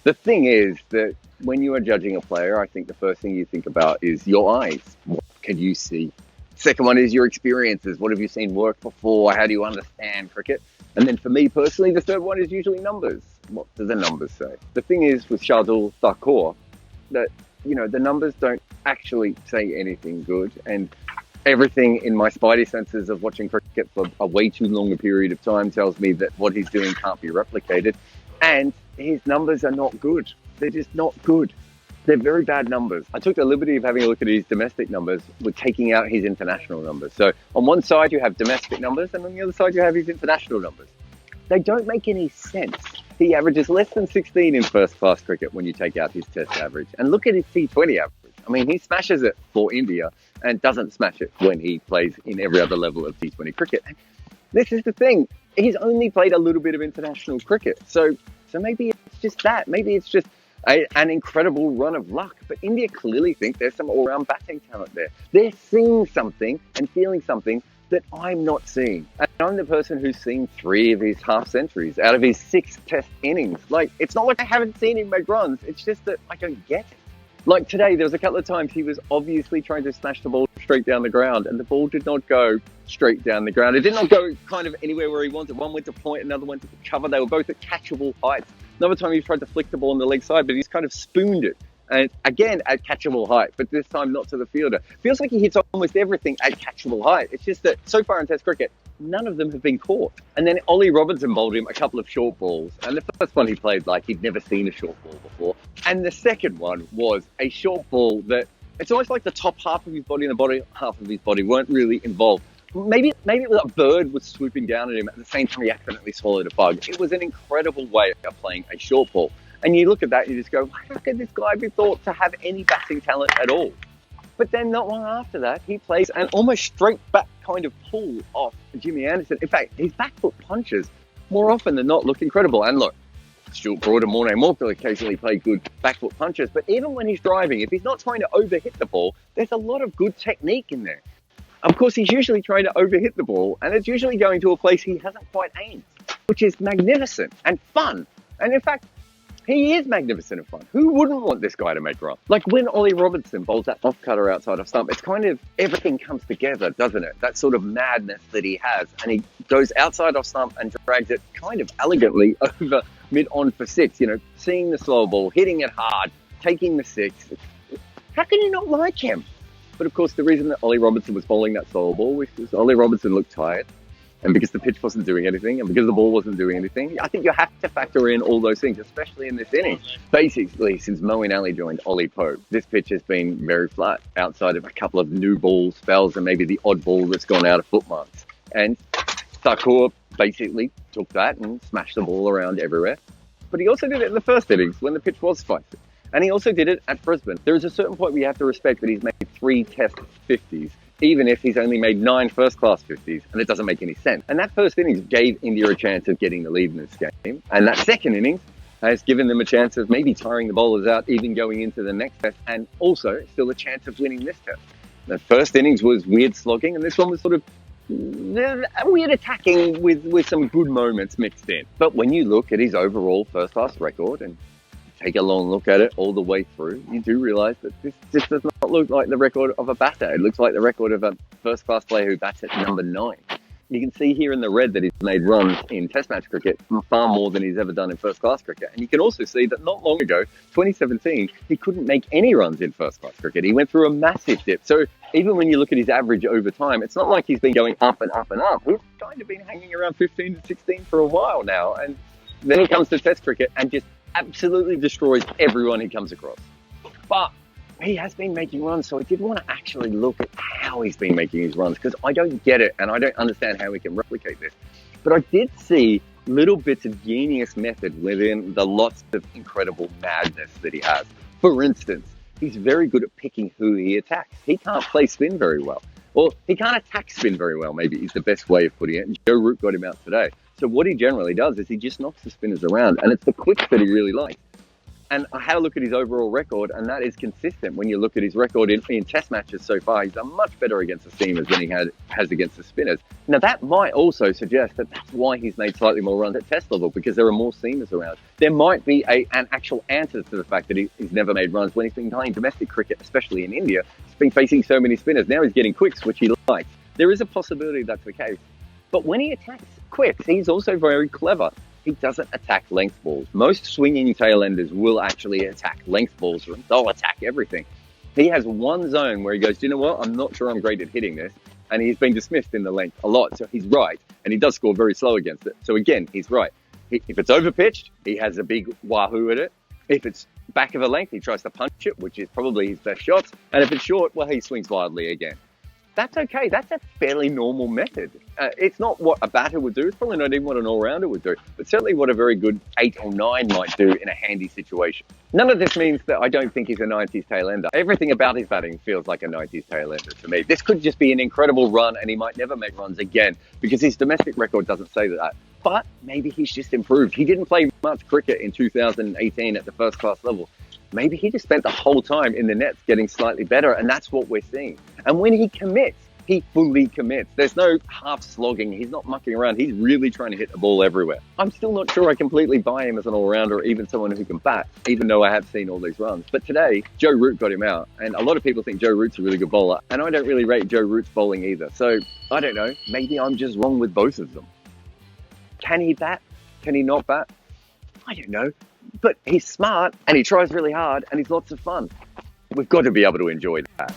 The thing is that when you are judging a player, I think the first thing you think about is your eyes. What can you see? Second one is your experiences. What have you seen work before? How do you understand cricket? And then for me personally, the third one is usually numbers. What do the numbers say? The thing is with Shardul Thakur that, the numbers don't actually say anything good. And everything in my spidey senses of watching cricket for a way too long a period of time tells me that what he's doing can't be replicated. And his numbers are not good. They're just not good. They're very bad numbers. I took the liberty of having a look at his domestic numbers with taking out his international numbers. So on one side you have domestic numbers and on the other side you have his international numbers. They don't make any sense. He averages less than 16 in first class cricket when you take out his test average. And look at his T20 average. I mean, he smashes it for India and doesn't smash it when he plays in every other level of T20 cricket. This is the thing. He's only played a little bit of international cricket. So maybe it's just that. Maybe it's just an incredible run of luck. But India clearly think there's some all-round batting talent there. They're seeing something and feeling something that I'm not seeing. And I'm the person who's seen 3 of his half centuries out of his 6 test innings. Like, it's not like I haven't seen him make runs. It's just that I don't get it. Like today, there was a couple of times he was obviously trying to smash the ball straight down the ground, and the ball did not go straight down the ground. It did not go kind of anywhere where he wanted. One went to point, another went to cover. They were both at catchable heights. Another time he tried to flick the ball on the leg side, but he's kind of spooned it. And again, at catchable height, but this time not to the fielder. Feels like he hits almost everything at catchable height. It's just that so far in Test cricket, none of them have been caught. And then Ollie Robinson bowled him a couple of short balls. And the first one he played like he'd never seen a short ball before. And the second one was a short ball that it's almost like the top half of his body and the bottom half of his body weren't really involved. Maybe a bird was swooping down at him at the same time he accidentally swallowed a bug. It was an incredible way of playing a short ball. And you look at that and you just go, how could this guy be thought to have any batting talent at all? But then not long after that, he plays an almost straight back kind of pull off Jimmy Anderson. In fact, his back foot punches more often than not look incredible. And look, Stuart Broad and Morne Morkel occasionally play good back foot punches. But even when he's driving, if he's not trying to overhit the ball, there's a lot of good technique in there. Of course, he's usually trying to overhit the ball, and it's usually going to a place he hasn't quite aimed, which is magnificent and fun. And in fact, he is magnificent and fun. Who wouldn't want this guy to make runs? Like when Ollie Robinson bowls that off-cutter outside of stump, it's kind of everything comes together, doesn't it? That sort of madness that he has. And he goes outside off stump and drags it kind of elegantly over mid-on for 6, seeing the slow ball, hitting it hard, taking the 6. How can you not like him? But of course, the reason that Ollie Robinson was bowling that slow ball was because Ollie Robinson looked tired. And because the pitch wasn't doing anything, and because the ball wasn't doing anything, I think you have to factor in all those things, especially in this inning. Basically, since Moeen Ali joined Ollie Pope, this pitch has been very flat, outside of a couple of new ball spells and maybe the odd ball that's gone out of foot marks. And Thakur basically took that and smashed the ball around everywhere. But he also did it in the first innings when the pitch was spicy. And he also did it at Brisbane. There is a certain point where you have to respect that he's made 3 test 50s. Even if he's only made 9 first-class 50s, and it doesn't make any sense. And that first innings gave India a chance of getting the lead in this game. And that second innings has given them a chance of maybe tiring the bowlers out, even going into the next test, and also still a chance of winning this test. The first innings was weird slogging, and this one was sort of weird attacking with some good moments mixed in. But when you look at his overall first-class record and take a long look at it all the way through, you do realise that this just does not look like the record of a batter. It looks like the record of a first-class player who bats at number 9. You can see here in the red that he's made runs in Test match cricket far more than he's ever done in first-class cricket. And you can also see that not long ago, 2017, he couldn't make any runs in first-class cricket. He went through a massive dip. So even when you look at his average over time, it's not like he's been going up and up and up. He's kind of been hanging around 15 to 16 for a while now. And then he comes to Test cricket and just absolutely destroys everyone he comes across. But he has been making runs, so I did want to actually look at how he's been making his runs, because I don't get it and I don't understand how we can replicate this. But I did see little bits of genius method within the lots of incredible madness that he has. For instance, he's very good at picking who he attacks. He can't play spin very well. Or he can't attack spin very well, maybe is the best way of putting it. And Joe Root got him out today. So what he generally does is he just knocks the spinners around, and it's the quicks that he really likes. And I had a look at his overall record, and that is consistent. When you look at his record in test matches so far, he's done much better against the seamers than he has against the spinners. Now, that might also suggest that that's why he's made slightly more runs at test level, because there are more seamers around. There might be an actual answer to the fact that he's never made runs when he's been playing domestic cricket, especially in India. He's been facing so many spinners. Now he's getting quicks, which he likes. There is a possibility that's the case. But when he attacks quicks, he's also very clever. He doesn't attack length balls. Most swinging tail-enders will actually attack length balls. They'll attack everything. He has one zone where he goes, you know what? I'm not sure I'm great at hitting this. And he's been dismissed in the length a lot. So he's right. And he does score very slow against it. So again, he's right. If it's overpitched, he has a big wahoo at it. If it's back of a length, he tries to punch it, which is probably his best shots. And if it's short, well, he swings wildly again. That's okay. That's a fairly normal method. It's not what a batter would do. It's probably not even what an all-rounder would do, but certainly what a very good 8 or 9 might do in a handy situation. None of this means that I don't think he's a 90s tail-ender. Everything about his batting feels like a 90s tail-ender to me. This could just be an incredible run, and he might never make runs again because his domestic record doesn't say that. But maybe he's just improved. He didn't play much cricket in 2018 at the first-class level. Maybe he just spent the whole time in the nets getting slightly better, and that's what we're seeing. And when he commits, he fully commits. There's no half slogging. He's not mucking around. He's really trying to hit the ball everywhere. I'm still not sure I completely buy him as an all-rounder or even someone who can bat, even though I have seen all these runs. But today, Joe Root got him out, and a lot of people think Joe Root's a really good bowler, and I don't really rate Joe Root's bowling either. So, I don't know. Maybe I'm just wrong with both of them. Can he bat? Can he not bat? I don't know. But he's smart, and he tries really hard, and he's lots of fun. We've got to be able to enjoy that.